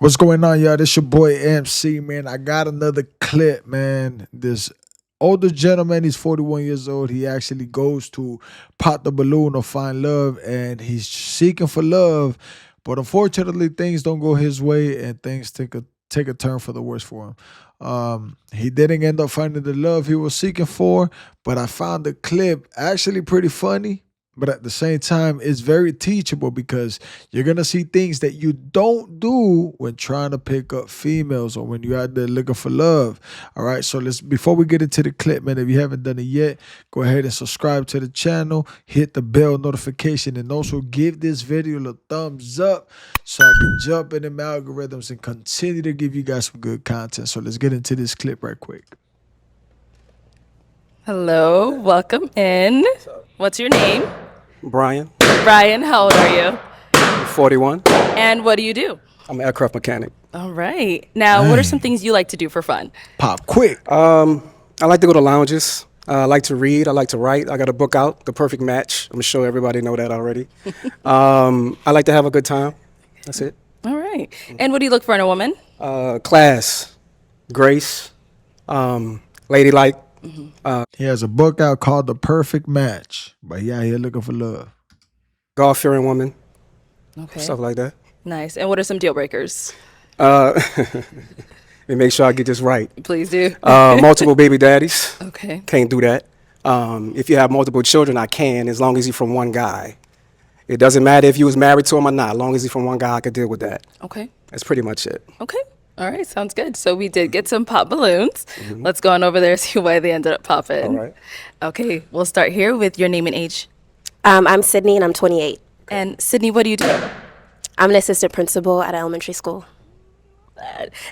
What's going on, y'all? This your boy MC, man. I got another clip, man. This older gentleman, he's 41 years old. He actually goes to pop the balloon or find love, and he's seeking for love. But unfortunately, things don't go his way, and things take a turn for the worse for him. He didn't end up finding the love he was seeking for, but I found the clip actually pretty funny. But at the same time, it's very teachable because you're gonna see things that you don't do when trying to pick up females or when you're out there looking for love. All right. So let's before we get into the clip, man, if you haven't done it yet, go ahead and subscribe to the channel, hit the bell notification, and also give this video a thumbs up so I can jump in them algorithms and continue to give you guys some good content. So let's get into this clip right quick. Hello, welcome in. What's your name? Brian, Brian, how old are you? 41. And what do you do? I'm an aircraft mechanic. All right. Now, what are some things you like to do for fun? Pop quick. I like to go to lounges. I like to read. I like to write. I got a book out, The Perfect Match. I'm sure everybody know that already. I like to have a good time. That's it. All right. And what do you look for in a woman? Class, grace, ladylike. He has a book out called The Perfect Match, but he out here looking for love. God-fearing woman, Okay. stuff like that. Nice. And what are some deal breakers? Let me make sure I get this right. Please do. Multiple baby daddies. Okay. Can't do that. If you have multiple children, I can, as long as you're from one guy. It doesn't matter if you was married to him or not. As long as he's from one guy, I could deal with that. Okay. That's pretty much it. Okay. All right. Sounds good. So we did get some pop balloons. Let's go on over there and see why they ended up popping. All right. Okay. We'll start here with your name and age. I'm Sydney, and I'm 28. And Sydney, what do you do? I'm an assistant principal at an elementary school.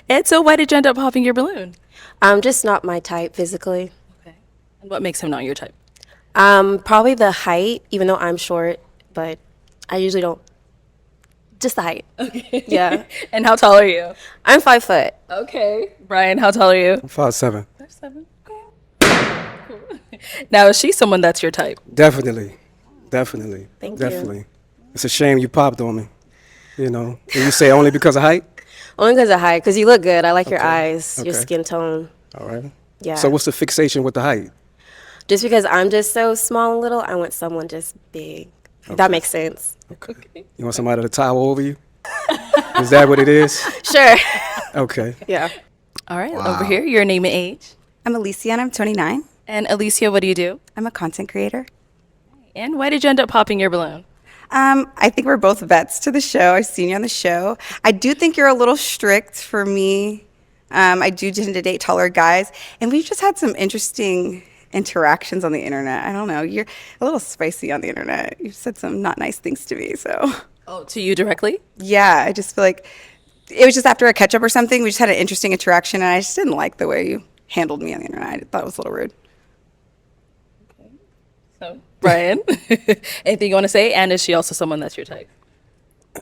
And so why did you end up popping your balloon? I'm just not my type physically. Okay. And what makes him not your type? Probably the height, even though I'm short, but I usually don't. Just the height. Okay. Yeah. And how tall are you? I'm 5 foot. Okay. Brian, how tall are you? 5'7". 5'7". Cool. Now, is she someone that's your type? Definitely. Thank you. Definitely. It's a shame you popped on me. You know, and you say only because of height? Only because of height, because you look good. I like your eyes, your Okay. skin tone. All right. Yeah. So what's the fixation with the height? Just because I'm just so small and little, I want someone just big. If that makes sense. Okay. You want somebody to tower over you? Is that what it is? Sure. Okay. Yeah. All right. Over here, your name and age. I'm Alicia and I'm 29. And Alicia, what do you do? I'm a content creator. And why did you end up popping your balloon? I think we're both vets to the show. I've seen you on the show. I do think you're a little strict for me. I do tend to date taller guys. And we've just had some interesting interactions on the internet. I don't know. You're a little spicy on the internet. You've said some not nice things to me. So, Oh, to you directly? yeah, I just feel like it was just after a catch up or something. We just had an interesting interaction. And I just didn't like the way you handled me on the internet. I thought it was a little rude. So, Brian, anything you want to say? And is she also someone that's your type?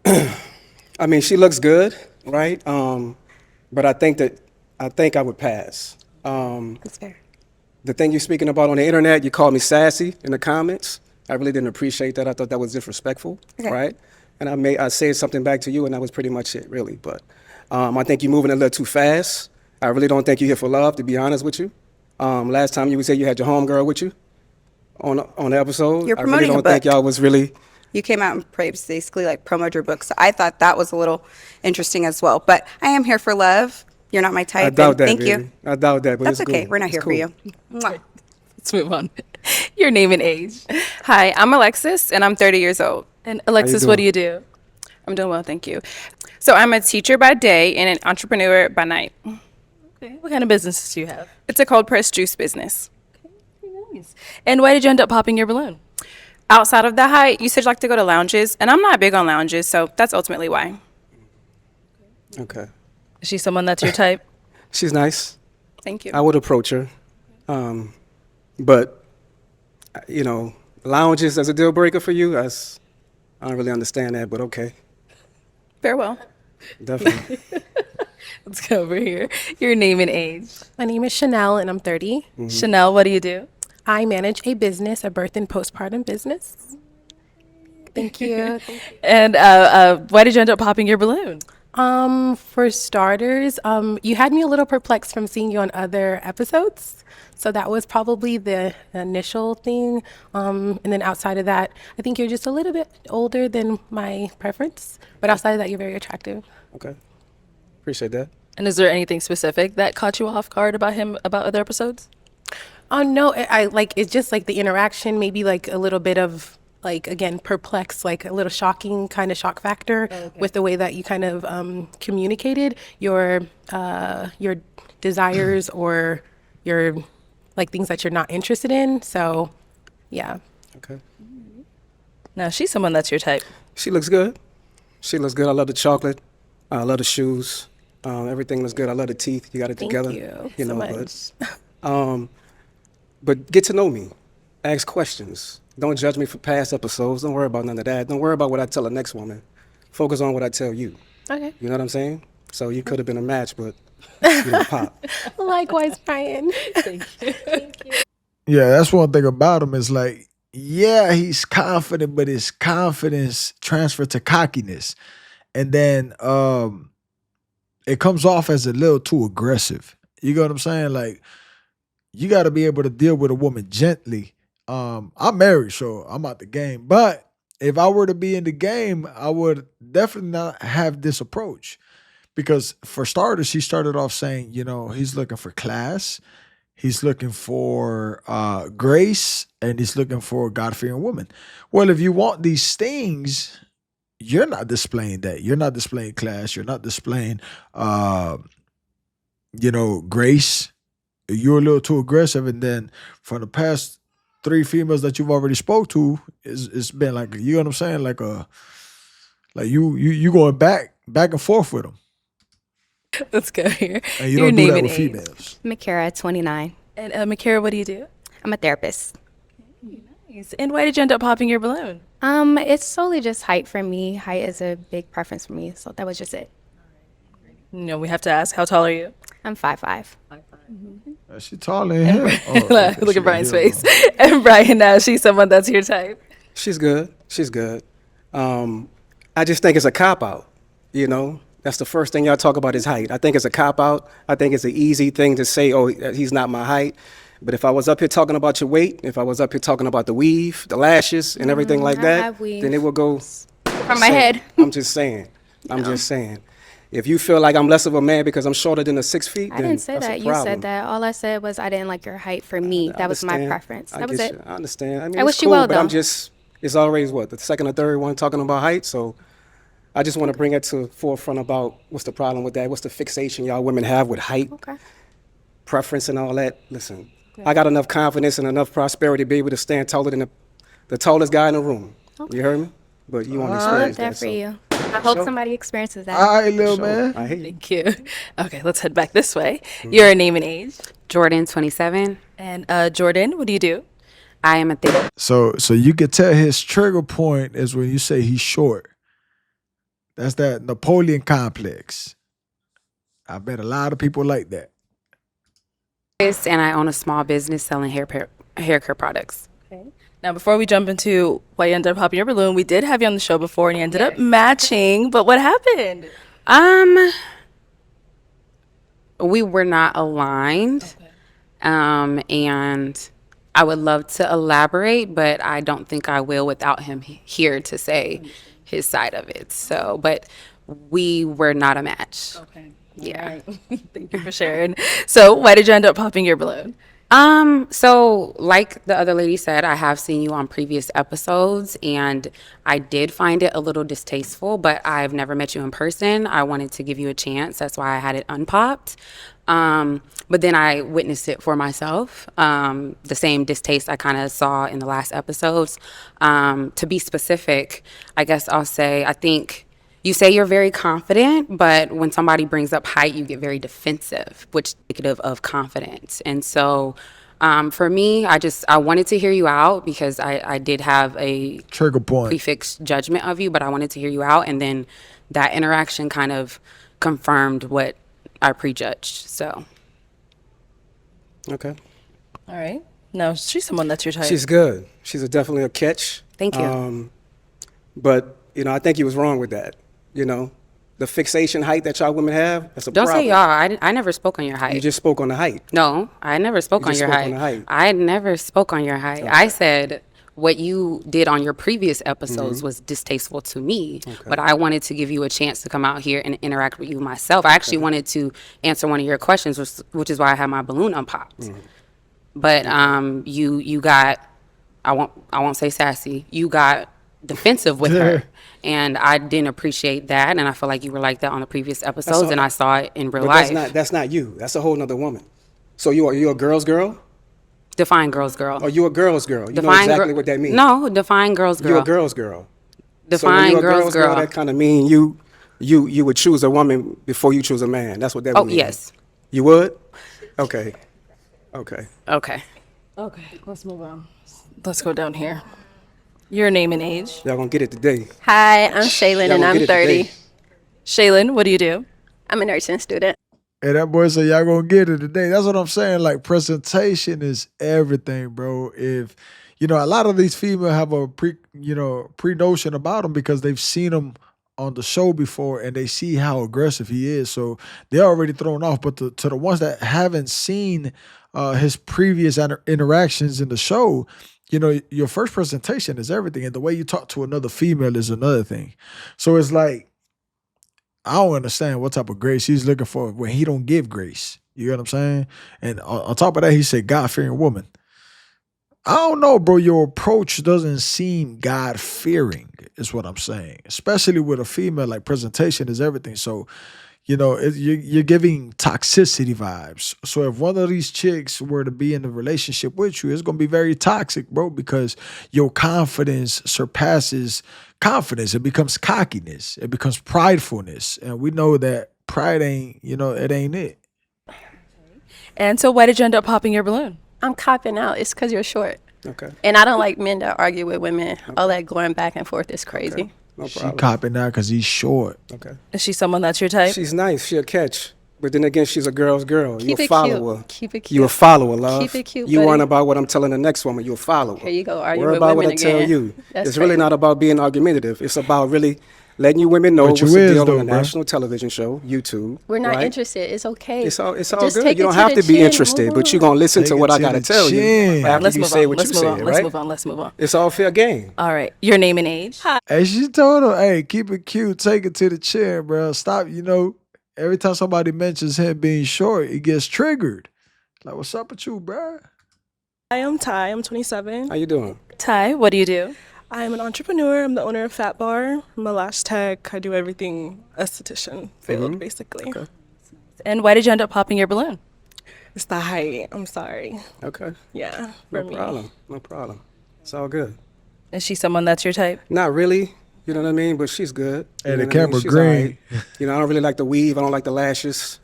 I mean, she looks good, right? But I think I would pass. That's fair. The thing you're speaking about on the internet, you called me sassy in the comments. I really didn't appreciate that. I thought that was disrespectful, Okay. right? And I said something back to you, and that was pretty much it, really. But I think you're moving a little too fast. I really don't think you're here for love, to be honest with you. Last time you would say you had your homegirl with you on the episode. You're I really promoting a don't think book. y'all was really. You came out and basically like promoted your book. So I thought that was a little interesting as well. But I am here for love. You're not my type. I doubt and that. Thank baby. you. I doubt that. But That's it's okay. cool. We're not It's here cool. for you. Mwah. Let's move on. Your name and age. Hi, I'm Alexis, and I'm 30 years old. And Alexis, what do doing? you do? I'm doing well, thank you. So I'm a teacher by day and an entrepreneur by night. Okay. What kind of businesses do you have? It's a cold pressed juice business. Nice. And why did you end up popping your balloon? Outside of the height, you said you like to go to lounges, and I'm not big on lounges, so that's ultimately why. Okay. Is she someone that's your type? She's nice. Thank you. I would approach her. But, you know, lounges as a deal breaker for you, I don't really understand that, but okay. Farewell. Definitely. Let's go over here. Your name and age. My name is Chanel and I'm 30. Chanel, what do you do? I manage a business, a birth and postpartum business. Thank you. And why did you end up popping your balloon? For starters, you had me a little perplexed from seeing you on other episodes. So that was probably the initial thing. And then outside of that, I think you're just a little bit older than my preference. But outside of that, you're very attractive. Okay. Appreciate that. And is there anything specific that caught you off guard about him about other episodes? Oh no, I like it's just like the interaction, maybe like a little bit of like again perplexed, like a little shocking kind of shock factor with the way that you kind of communicated your desires or your like things that you're not interested in. So, yeah. Okay. Now, she's someone that's your type. She looks good. She looks good. I love the chocolate. I love the shoes. Everything looks good. I love the teeth. You got it Thank together. you You so know, much. but get to know me. Ask questions. Don't judge me for past episodes. Don't worry about none of that. Don't worry about what I tell the next woman. Focus on what I tell you. Okay. You know what I'm saying? So you could have been a match, but you didn't pop. Likewise, Brian. Yeah, that's one thing about him is like, yeah, he's confident, but his confidence transferred to cockiness. And then it comes off as a little too aggressive. You know what I'm saying? Like, you got to be able to deal with a woman gently. I'm married, so I'm out the game. But if I were to be in the game, I would definitely not have this approach. Because for starters, he started off saying, you know, he's looking for class, he's looking for grace, and he's looking for a God-fearing woman. Well, if you want these things, you're not displaying that. You're not displaying class. You're not displaying, grace. You're a little too aggressive. And then for the past 3 females that you've already spoke to, it's been like, you know what I'm saying? Like you going back and forth with them. Let's go here. And you Your don't do name that and with age. females. Makara, 29. And Makara, what do you do? I'm a therapist. Nice. And why did you end up popping your balloon? It's solely just height for me. Height is a big preference for me, so that was just it. No, we have to ask, how tall are you? I'm 5'5". She taller than him. Look at Brian's face. And Brian, now she's someone that's your type. She's good. She's good. I just think it's a cop-out, you know? That's the first thing y'all talk about is height. I think it's a cop-out. I think it's an easy thing to say, oh, he's not my height. But if I was up here talking about your weight, if I was up here talking about the weave, the lashes, and everything like I that, have weave. then it would go From my head. I'm just saying. I'm just saying. If you feel like I'm less of a man because I'm shorter than the 6 feet, I then didn't say that's a that. You problem. said that. All I said was I didn't like your height for me. That was my understand. preference. I That was get it. you. I understand. I mean, I it's wish you cool, well, but I'm though. just, it's always what, the second or third one talking about height. So I just want to bring it to forefront about what's the problem with that. What's the fixation y'all women have with height, Okay. preference and all that. Listen, I got enough confidence and enough prosperity to be able to stand taller than the tallest guy in the room. You heard me? But you want to I love experience that that. for So. you. I hope somebody experiences that. All right, little So, man. I hear you. Thank you. Okay, let's head back this way. Your name and age. Jordan, 27. And Jordan, what do you do? I am a therapist. So you could tell his trigger point is when you say he's short. That's that Napoleon complex. I bet a lot of people like that. And I own a small business selling hair care products. Now, before we jump into why you ended up popping your balloon, we did have you on the show before and you ended up matching, but what happened? We were not aligned. And I would love to elaborate, but I don't think I will without him here to say his side of it. So, but we were not a match. Okay. Yeah. Thank you for sharing. So why did you end up popping your balloon? So like the other lady said, I have seen you on previous episodes and I did find it a little distasteful, but I've never met you in person. I wanted to give you a chance. That's why I had it unpopped. But then I witnessed it for myself. The same distaste I kind of saw in the last episodes. To be specific, I guess I'll say, I think you say you're very confident, but when somebody brings up height, you get very defensive, which is indicative of confidence. And so for me, I wanted to hear you out because I did have a Trigger point. prefixed judgment of you, but I wanted to hear you out. And then that interaction kind of confirmed what I prejudged. So. Okay. All right. No, she's someone that's your type. She's good. She's definitely a catch. Thank you. But, you know, I think he was wrong with that, you know. The fixation height that y'all women have, that's a Don't problem. say y'all. I never spoke on your height. You just spoke on the height. No, I never spoke You on just your spoke height. on the height. I never spoke on your height. I said what you did on your previous episodes was distasteful to me, but I wanted to give you a chance to come out here and interact with you myself. I actually wanted to answer one of your questions, which is why I had my balloon unpopped. But you got, I won't say sassy. You got defensive with her, and I didn't appreciate that. And I feel like you were like that on the previous episodes, and I saw it in real But life. that's not you. That's a whole nother woman. So you're a girl's girl? Define girls, girl. Or you a girl's girl? You know Define exactly what that means. No, define girls, girl. You're a girl's girl. So when Define you're a girls, girl. that kind of mean you would choose a woman before you choose a man. That's what that would Oh, mean. yes. You would? Okay. Okay. Okay. Okay, let's move on. Let's go down here. Your name and age. Y'all gonna get it today. Hi, I'm Shaylin, Y'all and gonna I'm get it 30. today. Shaylin, what do you do? I'm a nursing student. And that boy said, y'all gonna get it today. That's what I'm saying. Like, presentation is everything, bro. If, a lot of these females have a pre-notion about him because they've seen him on the show before and they see how aggressive he is. So they're already thrown off. But to the ones that haven't seen his previous interactions in the show, your first presentation is everything. And the way you talk to another female is another thing. So it's like, I don't understand what type of grace he's looking for when he don't give grace. You know what I'm saying? And on top of that, he said God-fearing woman. I don't know, bro. Your approach doesn't seem God-fearing is what I'm saying. Especially with a female, like presentation is everything. So, you're giving toxicity vibes. So if one of these chicks were to be in a relationship with you, it's going to be very toxic, bro, because your confidence surpasses confidence. It becomes cockiness. It becomes pridefulness. And we know that pride ain't, it ain't it. And so why did you end up popping your balloon? I'm copping out. It's because you're short. Okay. And I don't like men that argue with women. All that going back and forth is crazy. Okay. No She problem. copping now because he's short. Okay. Is she someone that's your type? She's nice. She'll catch. But then again, she's a girl's girl. Keep You're a it follower. cute. Keep it You a cute. follower, love. Keep it cute, You buddy. weren't about what I'm telling the next woman. You're a follower. Here you go, argue Worry with about what I women tell again. you. That's It's really crazy. not about being argumentative. It's about really letting you women know But what's you the is, deal though, on a bruh. national television show, YouTube. We're not right? interested. It's okay. It's all Just good. take You it don't to have the to be chin, interested, move but you're on. going to listen Take to it what I to got to the tell you chin. after Let's you move say on. what Let's you move said, on. right? Let's move on. Let's move on. It's all fair game. All right. Your name and age. Hey, she told him, hey, keep it cute, take it to the chin, bro. Stop, every time somebody mentions him being short, he gets triggered. Like, what's up with you, bro? Hi, I'm Ty. I'm 27. How you doing? Ty, what do you do? I'm an entrepreneur. I'm the owner of Fat Bar. I'm a lash tech. I do everything esthetician field, basically. Okay. And why did you end up popping your balloon? It's the height. I'm sorry. Okay. Yeah, No for me. problem. No problem. It's all good. Is she someone that's your type? Not really. You know what I mean? But she's good. Hey, You the know what I mean? camera She's green. all right. I don't really like the weave. I don't like the lashes.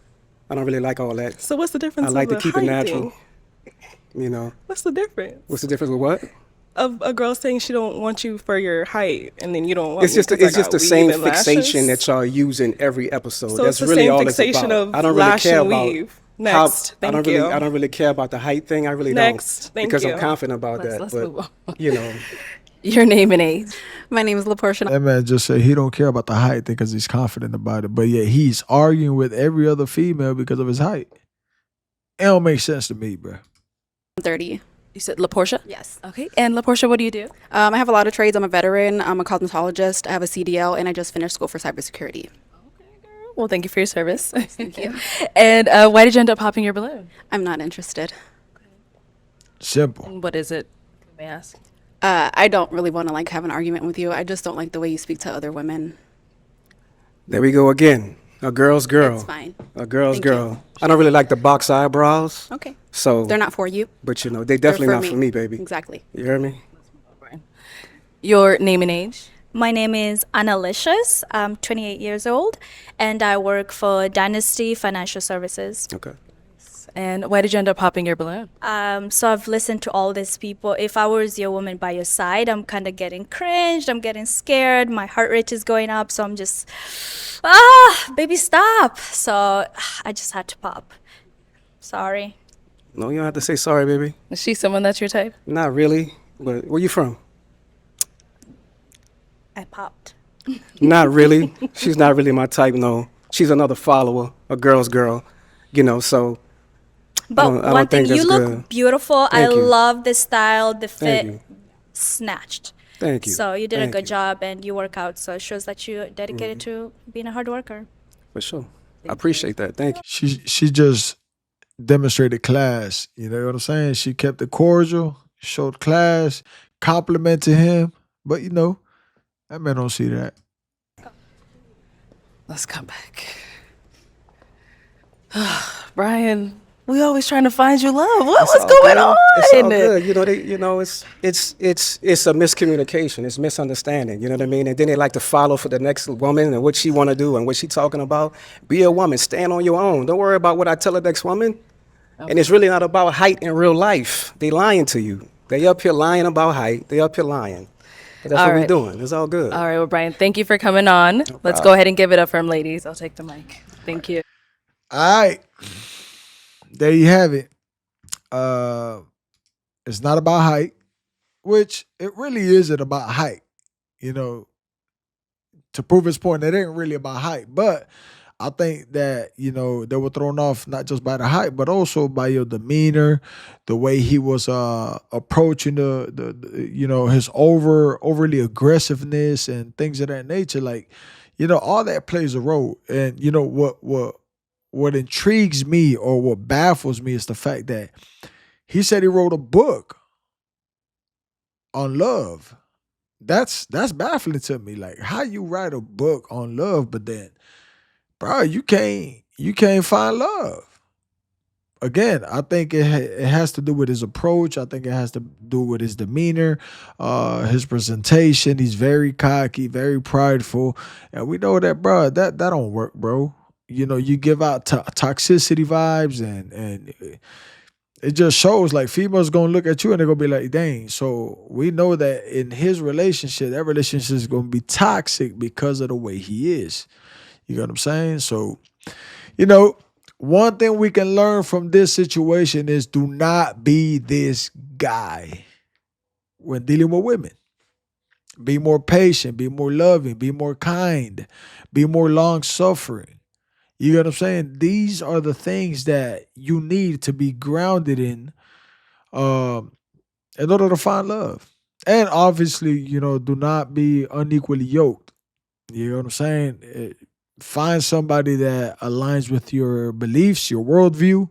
I don't really like all that. So what's the difference? I like of to keep the it height natural. thing? What's the difference What's the difference with what? of a girl saying she don't want you for your height and then you don't want It's me just 'cause I it's just got the weave same and fixation lashes? that y'all use in every episode. So That's it's the really same all fixation it's about. of I don't really lash care and about weave. how Next, I don't thank you. I don't really care about the height thing. I really Next, don't thank because you. I'm confident about that. Let's but move on. you know, Your name and age. My name is LaPortia. That man just said he don't care about the height thing because he's confident about it. But yet he's arguing with every other female because of his height. It don't make sense to me, bro. I'm 30. You said LaPortia? Yes. Okay. And LaPortia, what do you do? I have a lot of trades. I'm a veteran. I'm a cosmetologist. I have a CDL, and I just finished school for cybersecurity. Well, thank you for your service. Thank you. And why did you end up popping your balloon? I'm not interested. Simple. What is it? May I ask? I don't really want to have an argument with you. I just don't like the way you speak to other women. there we go again. A girl's girl. It's fine. A girl's Thank you. girl. I don't really like the box eyebrows. Okay. So They're not for you. But they They're definitely not for me, baby. Exactly. You hear me? Your name and age? My name is Annalicious. I'm 28 years old, and I work for Dynasty Financial Services. Okay. And why did you end up popping your balloon? So I've listened to all these people. If I was your woman by your side, I'm kind of getting cringed. I'm getting scared. My heart rate is going up. So I'm just, baby, stop. So I just had to pop. Sorry. No, you don't have to say sorry, baby. Is she someone that's your type? Not really. But where you from? I popped. Not really. She's not really my type, no. She's another follower, a girl's girl, so But I one don't thing, think you that's look good. beautiful. I Thank you. love the style, the Thank fit, you. snatched. Thank you. So you did a Thank good you. job and you work out. So it shows that you're dedicated to being a hard worker. For sure. I appreciate that. Thank you. She just demonstrated class. You know what I'm saying? She kept it cordial, showed class, complimented him. But that man don't see that. Let's come back. Brian, we always trying to find you love. What's all going good. on? It's all good. It's a miscommunication. It's misunderstanding. You know what I mean? And then they like to follow for the next woman and what she want to do and what she talking about. Be a woman. Stand on your own. Don't worry about what I tell the next woman. Okay. And it's really not about height in real life. They lying to you. They up here lying about height. They up here lying. But that's All what right. we're doing. It's all good. All right, well, Brian, thank you for coming on. Let's problem. go ahead and give it up for him, ladies. I'll take the mic. Thank you. All right. There you have it. It's not about height, which it really isn't about height. To prove his point, it ain't really about height. But I think that, they were thrown off not just by the height, but also by your demeanor, the way he was approaching his overly aggressiveness and things of that nature. Like, all that plays a role. And what intrigues me or what baffles me is the fact that he said he wrote a book on love. That's baffling to me. Like, how you write a book on love, but then, bro, you can't find love. Again, I think it has to do with his approach. I think it has to do with his demeanor, his presentation. He's very cocky, very prideful, and we know that, bro. That don't work, bro. You give out toxicity vibes, and it just shows like females gonna look at you and they're gonna be like, dang. So we know that in his relationship, that relationship is gonna be toxic because of the way he is. You know what I'm saying? So, one thing we can learn from this situation is do not be this guy when dealing with women. Be more patient, be more loving, be more kind, be more long suffering. You know what I'm saying? These are the things that you need to be grounded in order to find love. And obviously, do not be unequally yoked. You know what I'm saying? Find somebody that aligns with your beliefs, your worldview,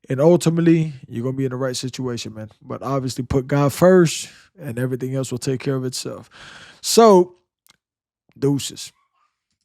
and ultimately, you're going to be in the right situation, man. But obviously, put God first, and everything else will take care of itself. So, deuces.